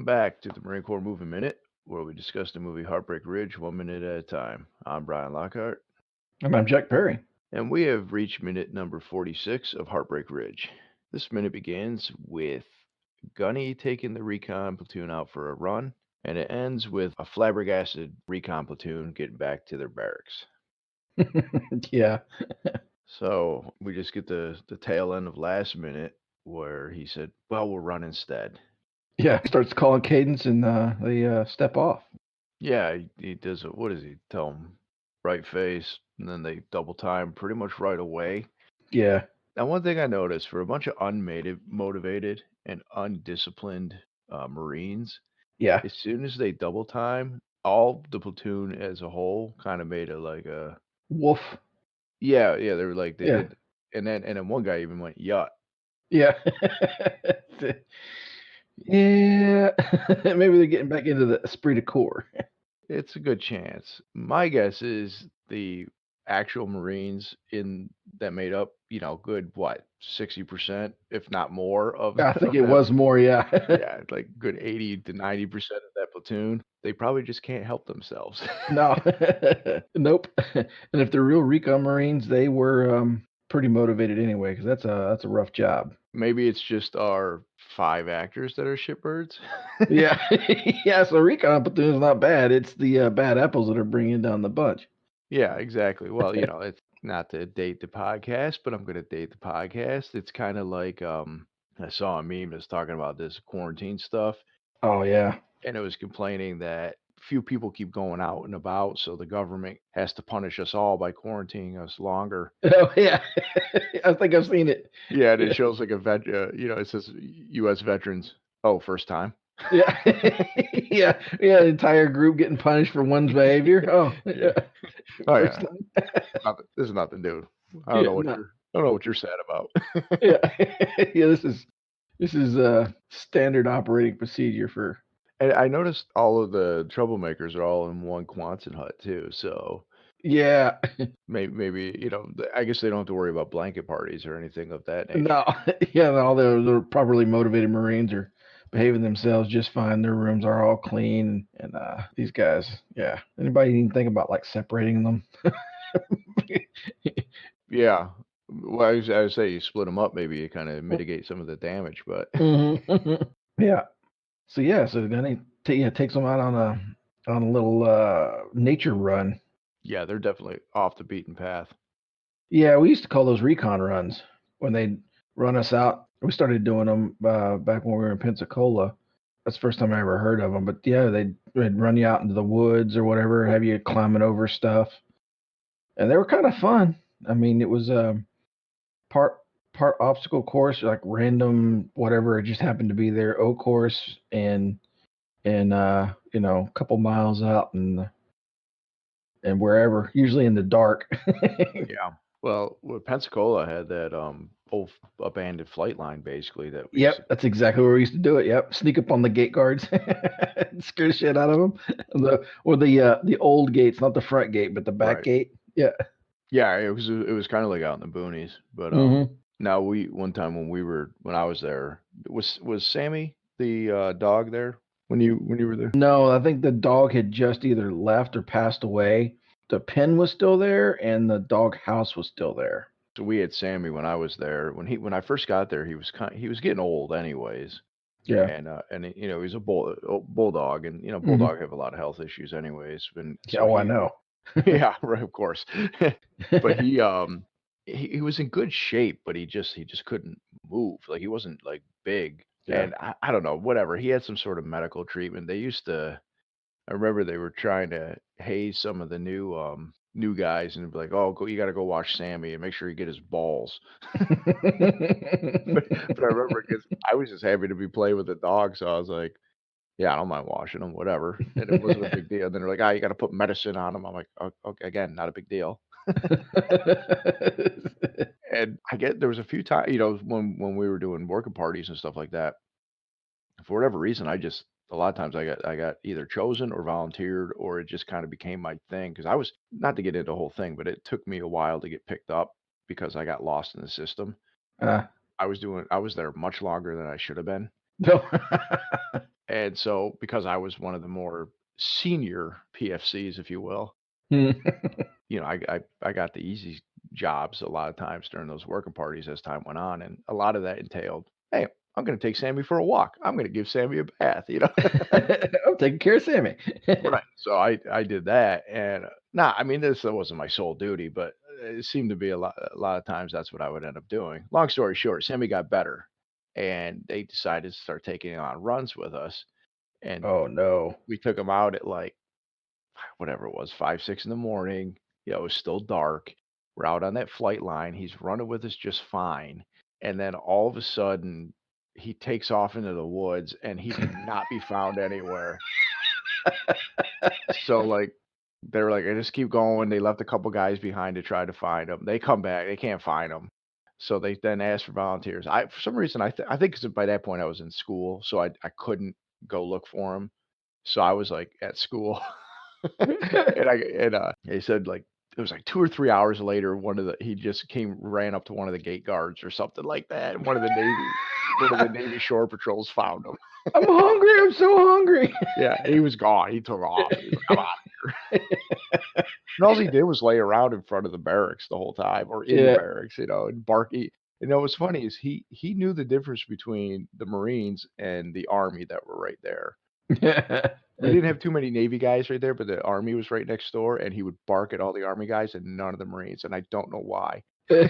Welcome back to the Marine Corps Movie Minute, where we discuss the movie Heartbreak Ridge 1 minute at a time. I'm Brian Lockhart, And I'm Jack Perry. and we have reached minute number 46 of Heartbreak Ridge. This minute begins with Gunny taking the recon platoon out for a run, and it ends with a flabbergasted recon platoon getting back to their barracks. Yeah. So we just get the tail end of last minute where he said, "Well, we'll run instead." Yeah. Starts calling cadence and they step off. Yeah, he does it. What does he tell him? Right face, and then they double time pretty much right away. Yeah. Now, one thing I noticed for a bunch of motivated and undisciplined Marines, Yeah. as soon as they double time, all the platoon as a whole kind of made it like a Wolf. yeah. They were like they Yeah. did, and then one guy even went yut. Yeah. Yeah. Maybe they're getting back into the esprit de corps. It's a good chance. My guess is the actual Marines in that made up, good what, 60%, if not more of I think of it that. was more. Yeah. Yeah, like good 80 to 90% of that platoon. They probably just can't help themselves. No. Nope. And if they're real recon Marines, they were pretty motivated anyway, because that's a rough job. Maybe it's just our 5 actors that are shitbirds. Yeah. Yeah. So recon platoon is not bad. It's the bad apples that are bringing down the bunch. Yeah, exactly. Well, it's not to date the podcast, but I'm going to date the podcast. It's kind of like I saw a meme that's talking about this quarantine stuff, Oh yeah. and it was complaining that few people keep going out and about, so the government has to punish us all by quarantining us longer. Oh yeah, I think I've seen it. Yeah, and it Yeah, shows like it says U.S. veterans. Oh, first time. yeah, yeah, yeah. The entire group getting punished for one's behavior. Oh, Yeah. yeah. Oh First yeah. time. This is nothing new. Yeah, no, I don't know what you're sad about. yeah, yeah. This is standard operating procedure for. And I noticed all of the troublemakers are all in one Quonset hut too. So Yeah, maybe I guess they don't have to worry about blanket parties or anything of that nature. no, yeah. All the properly motivated Marines are behaving themselves just fine. Their rooms are all clean, and these guys, yeah. Anybody even think about like separating them? Yeah. Well, I would say you split them up, maybe you kind of mitigate some of the damage, but Mhm. Yeah. So then he takes them out on a little nature run. yeah, they're definitely off the beaten path. Yeah, we used to call those recon runs when they'd run us out. We started doing them back when we were in Pensacola. That's the first time I ever heard of them. But yeah, they'd run you out into the woods or whatever, have you climbing over stuff, and they were kind of fun. I mean, it was part part obstacle course, like random whatever. It just happened to be their O course, and a couple miles out and wherever, usually in the dark. Yeah. Well, Pensacola had that old abandoned flight line basically that we used to. Yep, that's exactly where we used to do it. Yep, sneak up on the gate guards, scare the shit out of them. The old gates, not the front gate, but the back Right. gate. Yeah. Yeah, it was kind of like out in the boonies, but Hmm. now we one time when I was there, was Sammy the dog there when you were there? No, I think the dog had just either left or passed away. The pen was still there, and the dog house was still there. So we had Sammy when I was there. When I first got there, he was getting old anyways, Yeah. and he's a bulldog, and Hmm. bulldog have a lot of health issues anyways, and Yeah. so Oh, I he know. yeah, right, of course. But he was in good shape, but he just couldn't move. Like he wasn't like big. Yeah. And I don't know, whatever. He had some sort of medical treatment. I remember they were trying to haze some of the new guys and be like, "Oh, you got to go watch Sammy and make sure you get his balls." But I remember because I was just happy to be playing with the dog, so I was like, "Yeah, I don't mind washing them, whatever." And it wasn't a big deal. And then they're like, "Ah, you got to put medicine on them." I'm like, Okay, again, not a big deal." And I get there was a few times, when we were doing working parties and stuff like that. For whatever reason, a lot of times I got either chosen or volunteered, or it just kind of became my thing because I was not to get into the whole thing, but it took me a while to get picked up because I got lost in the system. uh, I was there much longer than I should have been. no. And so because I was one of the more senior PFCs, if you will, I got the easy jobs a lot of times during those working parties as time went on, and a lot of that entailed, "Hey, I'm gonna take Sammy for a walk. I'm gonna give Sammy a bath," you know? I'm taking care of Sammy. Right. So I did that, and, nah, I mean, this wasn't my sole duty, but it seemed to be a lot of times that's what I would end up doing. Long story short, Sammy got better, and they decided to start taking on runs with us, and Oh, no. we took him out at, like, whatever it was, 5, 6 in the morning. It was still dark. We're out on that flight line. He's running with us just fine. And then all of a sudden, he takes off into the woods and he cannot be found anywhere. So, like, they were like, I just keep going. They left a couple guys behind to try to find him. They come back, they can't find him. So they then asked for volunteers. For some reason, I think 'cause by that point I was in school, so I couldn't go look for him. So I was like at school. He said, like, it was, like, 2 or 3 hours later, he just ran up to one of the gate guards or something like that, and one of the Navy Shore Patrols found him. I'm hungry. I'm so hungry. Yeah, he was gone, he took off, he was like, "I'm outta here." And all he did was lay around in front of the barracks the whole time, or in the Yeah. barracks, and bark. What's funny is he knew the difference between the Marines and the Army that were right there. We didn't have too many Navy guys right there, but the Army was right next door, and he would bark at all the Army guys and none of the Marines, and I don't know why. He So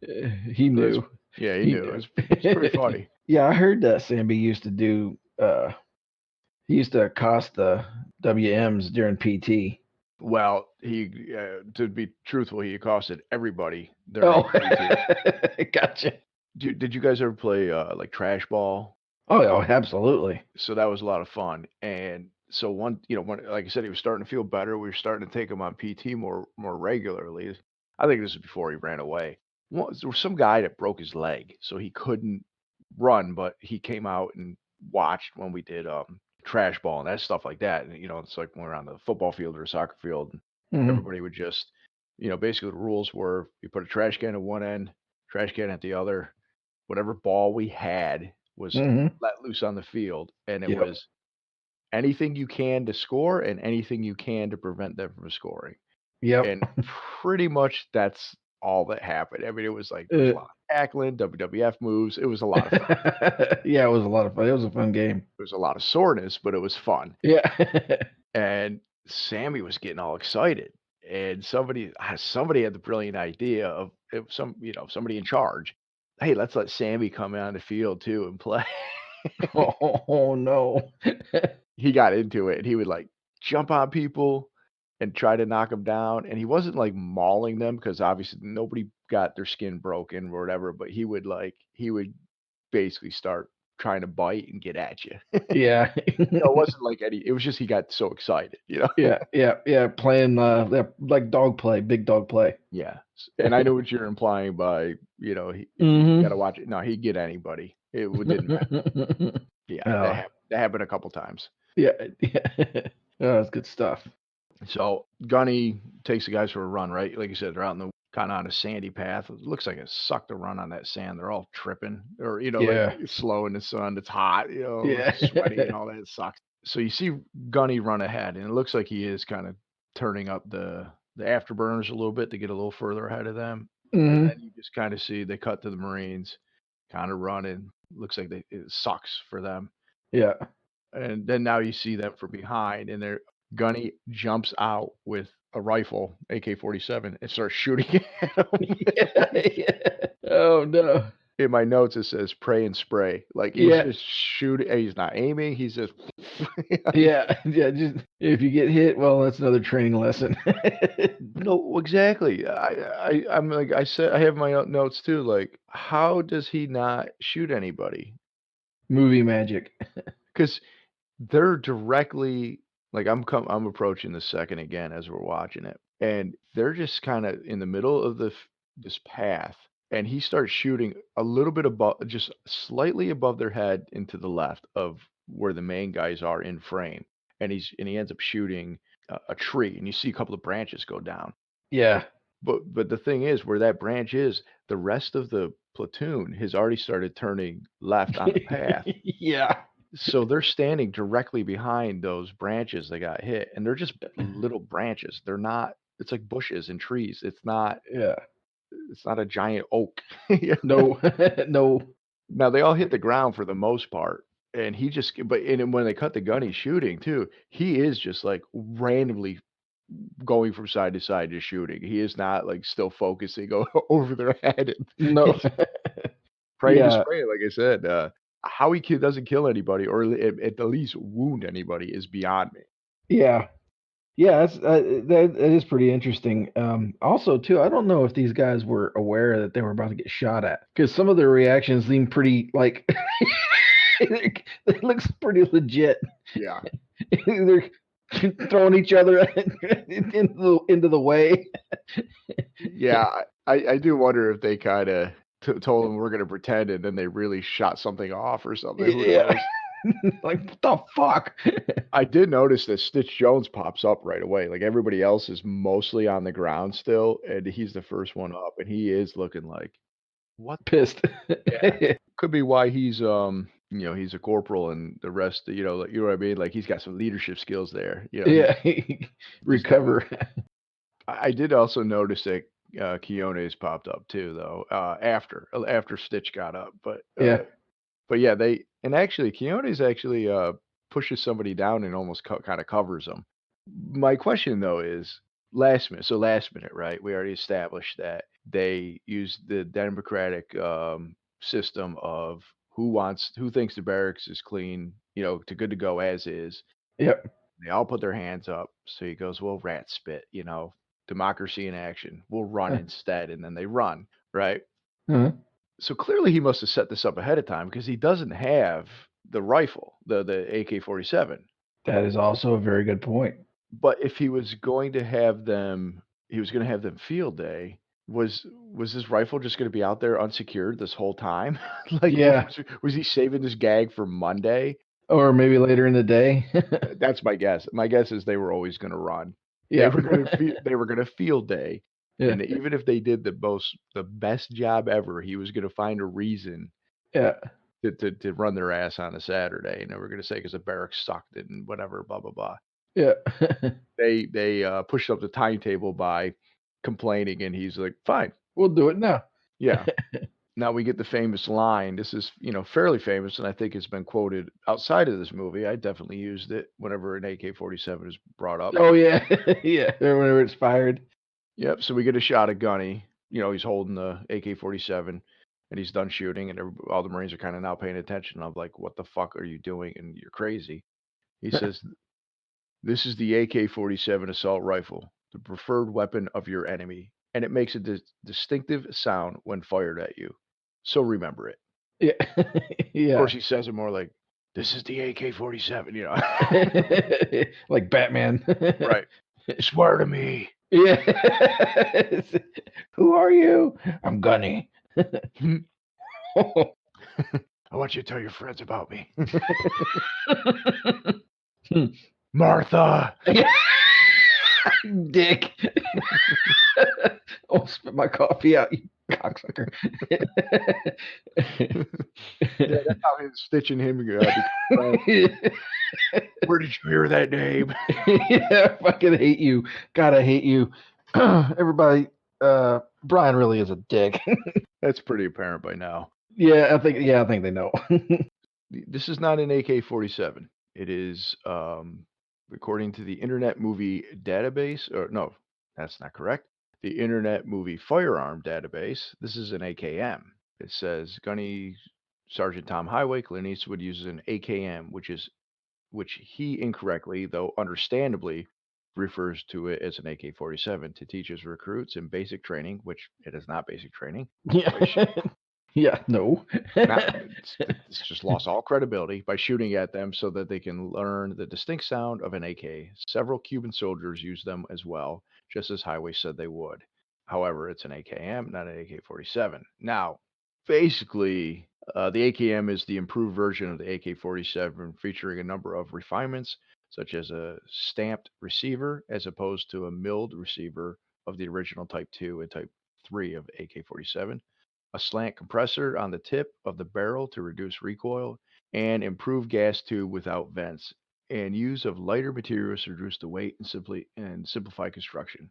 it's knew. Yeah, he He knew. knew. It's pretty funny. Yeah, I heard that Sammy used to do, he used to accost the WMs during PT. Well, to be truthful, he accosted everybody during Oh, PT. gotcha. Did you guys ever play, like, trash ball? Oh, oh, absolutely. So that was a lot of fun, and so when like I said, he was starting to feel better, we were starting to take him on PT more regularly. I think this is before he ran away. There was some guy that broke his leg, so he couldn't run, but he came out and watched when we did, trash ball and that stuff like that, and, it's like when we're on the football field or a soccer field, and Mhm, everybody would just basically the rules were you put a trash can at one end, trash can at the other, whatever ball we had was mhm. let loose on the field, and it Yep. was anything you can to score and anything you can to prevent them from scoring, Yep. and pretty much that's all that happened. I mean, there was Uh, a lot of tackling, WWF moves, it was a lot of fun. yeah, it was a lot of fun. It was a fun game. There was a lot of soreness, but it was fun, Yeah. and Sammy was getting all excited, and somebody had the brilliant idea of if somebody in charge, "Hey, let's let Sammy come on the field too and play." Oh, no. He got into it, and he would, like, jump on people and try to knock them down, and he wasn't, like, mauling them because obviously nobody got their skin broken or whatever, but he would basically start trying to bite and get at you. Yeah. It wasn't like any it was just he got so excited? Yeah, yeah, yeah, playing, yeah, like dog play, big dog play. Yeah, and I know what you're implying by, you Mhm. gotta watch it. No, he'd get anybody. Didn't matter. Yeah, Oh, that happened a couple times. yeah, yeah. Oh, that's good stuff. So Gunny takes the guys for a run, right? Like you said, they're out in the kind of on a sandy path. It looks like it sucked to run on that sand. They're all tripping or, like Yeah. slow in the sun. It's hot, Yeah. sweaty and all that. It sucks. So you see Gunny run ahead, and it looks like he is kind of turning up the afterburners a little bit to get a little further ahead of them. And Mhm. then you just kind of see they cut to the Marines kind of running. Looks like it sucks for them. Yeah. And then now you see them from behind, and Gunny jumps out with a rifle, AK-47, and starts shooting at him. Yeah, yeah. Oh, no. In my notes, it says "pray and spray." Like he's Yeah, just shooting. He's not aiming. He's just. yeah, yeah, just if you get hit, well, that's another training lesson. No, exactly. I'm like I said. I have my own notes too. Like, how does he not shoot anybody? Movie magic. Because they're directly like I'm approaching the second again as we're watching it, and they're just kinda in the middle of this path, and he starts shooting a little bit above just slightly above their head into the left of where the main guys are in frame, and he ends up shooting a tree, and you see a couple of branches go down. Yeah. but the thing is, where that branch is, the rest of the platoon has already started turning left on the path. Yeah. So they're standing directly behind those branches that got hit, and they're just little branches. They're not it's like bushes and trees. Yeah. It's not a giant oak. Yeah. No. No. Now they all hit the ground for the most part, and he just but and then when they cut the gunny shooting too, he is just, like, randomly going from side to side just shooting. He is not, like, still focusing over their head, and No. he's praying to Yeah. spray, like I said, how he doesn't kill anybody or at the least wound anybody is beyond me. Yeah. Yeah, that is pretty interesting. Also, too, I don't know if these guys were aware that they were about to get shot at because some of their reactions seem pretty like it looks pretty legit. Yeah. They're throwing each other into the way. Yeah, I do wonder if they kinda told him we're gonna pretend and then they really shot something off or something, who Yeah, knows? like what the fuck? I did notice that Stitch Jones pops up right away, like, everybody else is mostly on the ground still, and he's the first one up, and he is looking like, "What the" Pissed. Yeah. Could be why he's, he's a corporal and the rest, like, you know what I mean? Like, he's got some leadership skills there, he Yeah, just knows. recover. I did also notice that, Quiones popped up too, though, after Stitch got up, Yeah. but yeah, they and actually, Quiones actually, pushes somebody down and almost kinda covers them. My question, though, is last minute, right? We already established that they use the democratic, system of who thinks the barracks is clean, to good to go as is. Yep. They all put their hands up. So he goes, "Well, rat spit, democracy in action. We'll run instead." And then they run, right? Uh-huh. So clearly he must have set this up ahead of time because he doesn't have the rifle, the AK-47. That is also a very good point. But if he was gonna have them field day, was his rifle just gonna be out there unsecured this whole time? Like, Yeah, was he saving this gag for Monday? or maybe later in the day. That's my guess. My guess is they were always gonna run. Yeah. They were gonna field day, Yeah. and even if they did the best job ever, he was gonna find a reason Yeah. to run their ass on a Saturday, and they were gonna say because the barracks sucked and whatever, blah, blah, blah. Yeah. They pushed up the timetable by complaining, and he's like, "Fine, We'll do it now. yeah." Now we get the famous line. This is, fairly famous, and I think it's been quoted outside of this movie. I definitely used it whenever an AK-47 is brought up. Oh, yeah. Yeah, whenever it's fired. Yep, so we get a shot of Gunny. He's holding the AK-47, and he's done shooting, and all the Marines are kinda now paying attention. I'm like, "What the fuck are you doing? And you're crazy." He says, "This is the AK-47 assault rifle, the preferred weapon of your enemy, and it makes a distinctive sound when fired at you. So remember it." Yeah. Of Yeah. course, he says it more like, "This is the AK-47," Like Batman. Right. "Swear to me." Yeah. Who are you? I'm Gunny. "I want you to tell your friends about me." "Martha." Dick. Oh, spit my coffee out, you cocksucker. Yeah, that's how his stitching him, became friends. "Where did you hear that name?" Yeah, I fucking hate you. God, I hate you. Everybody, Brian really is a dick. That's pretty apparent by now. Yeah, I think they know. This is not an AK-47. It is, according to the Internet Movie Database, or no, that's not correct. The Internet Movie Firearm Database. This is an AKM. It says Gunny Sergeant Tom Highway, Clint Eastwood uses an AKM, which he incorrectly, though understandably, refers to it as an AK-47 to teach his recruits in basic training, which it is not basic training, Yeah. by Yeah, no. not it's just lost all credibility by shooting at them so that they can learn the distinct sound of an AK. Several Cuban soldiers use them as well, just as Highway said they would. However, it's an AKM, not an AK-47. Now, basically, the AKM is the improved version of the AK-47, featuring a number of refinements, such as a stamped receiver as opposed to a milled receiver of the original Type 2 and Type 3 of AK-47, a slant compressor on the tip of the barrel to reduce recoil, and improved gas tube without vents, and use of lighter materials to reduce the weight and simplify construction.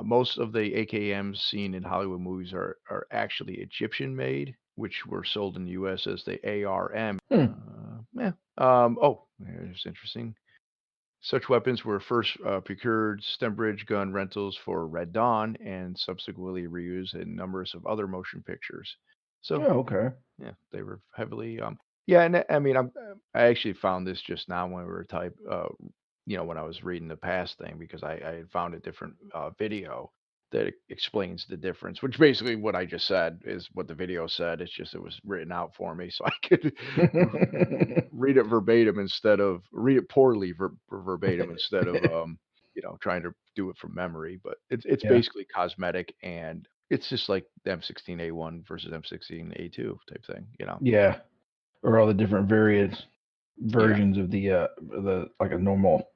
Most of the AKMs seen in Hollywood movies are actually Egyptian made, which were sold in the U.S. as the ARM. Hmm. Yeah. Oh, it's interesting. Such weapons were first procured Stembridge gun rentals for Red Dawn and subsequently reused in numbers of other motion pictures. So Oh, okay. yeah, they were heavily yeah, and I mean I actually found this just now when we were when I was reading the past thing because I had found a different video that explains the difference, which basically what I just said is what the video said. It's just it was written out for me so I could read it verbatim instead of read it poorly verbatim instead of trying to do it from memory. But it's Yeah. basically cosmetic and it's just like the M16A1 versus M16A2 type thing, you know? Yeah. Or all the different various Yeah, versions of the like a normal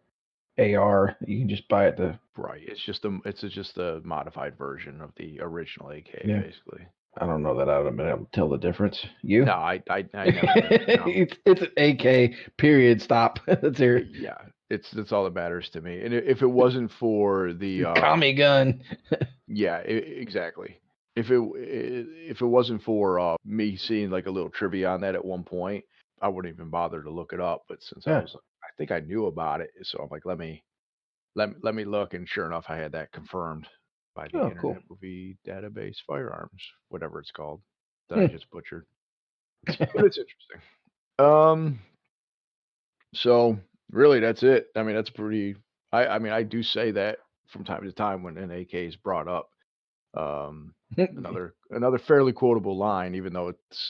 AR. You can just buy it the right. It's just a modified version of the original AK, yeah. basically. I don't know that I would have been able to tell the difference. You? No, I never did. No, It's an AK. Period. Stop. Let's hear it. yeah, that's all that matters to me. And if it wasn't for the Tommy gun. yeah, exactly. If it wasn't for me seeing like a little trivia on that at one point, I wouldn't even bother to look it up. But since Yeah. I think I knew about it, so I'm like, let me look, and sure enough, I had that confirmed by the Oh, Internet cool. Movie Database Firearms, whatever it's called, that I Hmm. just butchered. But it's interesting. Um, so really, that's it. I mean, that's pretty. I mean, I do say that from time to time when an AK is brought up. Um, another fairly quotable line, even though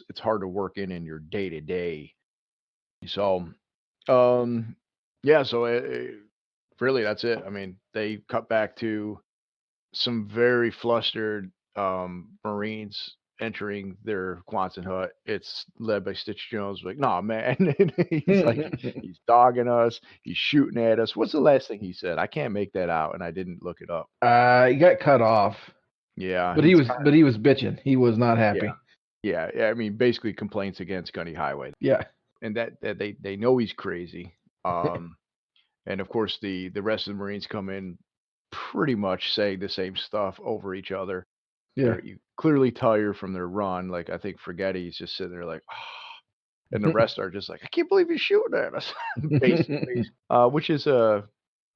it's hard to work in your day to day. So, um, yeah. So really, that's it. I mean, they cut back to some very flustered Marines entering their Quonset hut. It's led by Stitch Jones. Like, nah, man. And he's like, he's dogging us. He's shooting at us. What's the last thing he said? I can't make that out, and I didn't look it up. He got cut off, Yeah, but he he's was kind but he was bitching. He was not yeah, happy. yeah, yeah. I mean, basically complaints against Gunny Highway, Yeah. and that they know he's crazy. Um, and of course the rest of the Marines come in pretty much saying the same stuff over each other. Yeah. You clearly tell you're from their run. Like I think Forgetty's just sitting there like, and the rest are just like, I can't believe he's shooting at us, basically. Which is a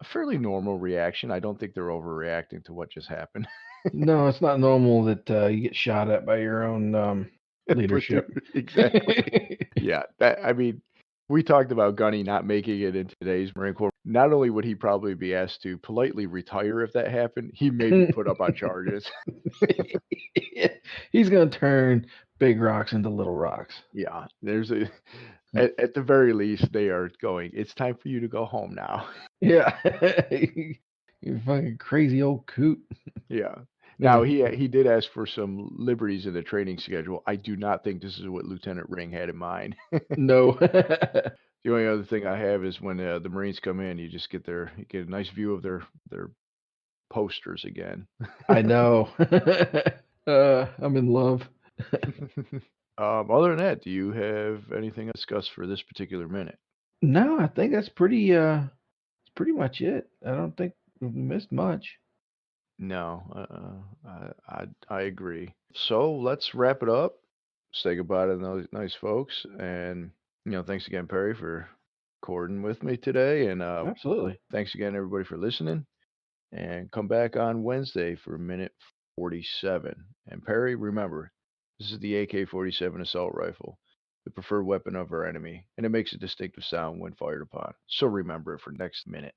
fairly normal reaction. I don't think they're overreacting to what just happened. No, it's not normal that you get shot at by your own Platoon, leadership. exactly. Yeah, that I mean, we talked about Gunny not making it in today's Marine Corps. Not only would he probably be asked to politely retire if that happened, he may be put up on charges. He's gonna turn big rocks into little rocks. Yeah, there's a at the very least they are going. It's time for you to go home now. Yeah. You fucking crazy old coot. Yeah. Now Yeah. he did ask for some liberties in the training schedule. I do not think this is what Lieutenant Ring had in mind. No. The only other thing I have is when the Marines come in, you get a nice view of their posters again. I know. I'm in love. Other than that, do you have anything to discuss for this particular minute? No, I think that's it's pretty much it. I don't think we've missed much. No, I agree. So let's wrap it up. Say goodbye to those nice folks, and thanks again, Perry, for recording with me today, and Absolutely. thanks again, everybody, for listening. And come back on Wednesday for minute 47. And Perry, remember, this is the AK-47 assault rifle, the preferred weapon of our enemy, and it makes a distinctive sound when fired upon. So remember it for next minute.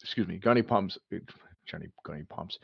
Excuse me, Gunny pumps. Johnny Gunny pumps.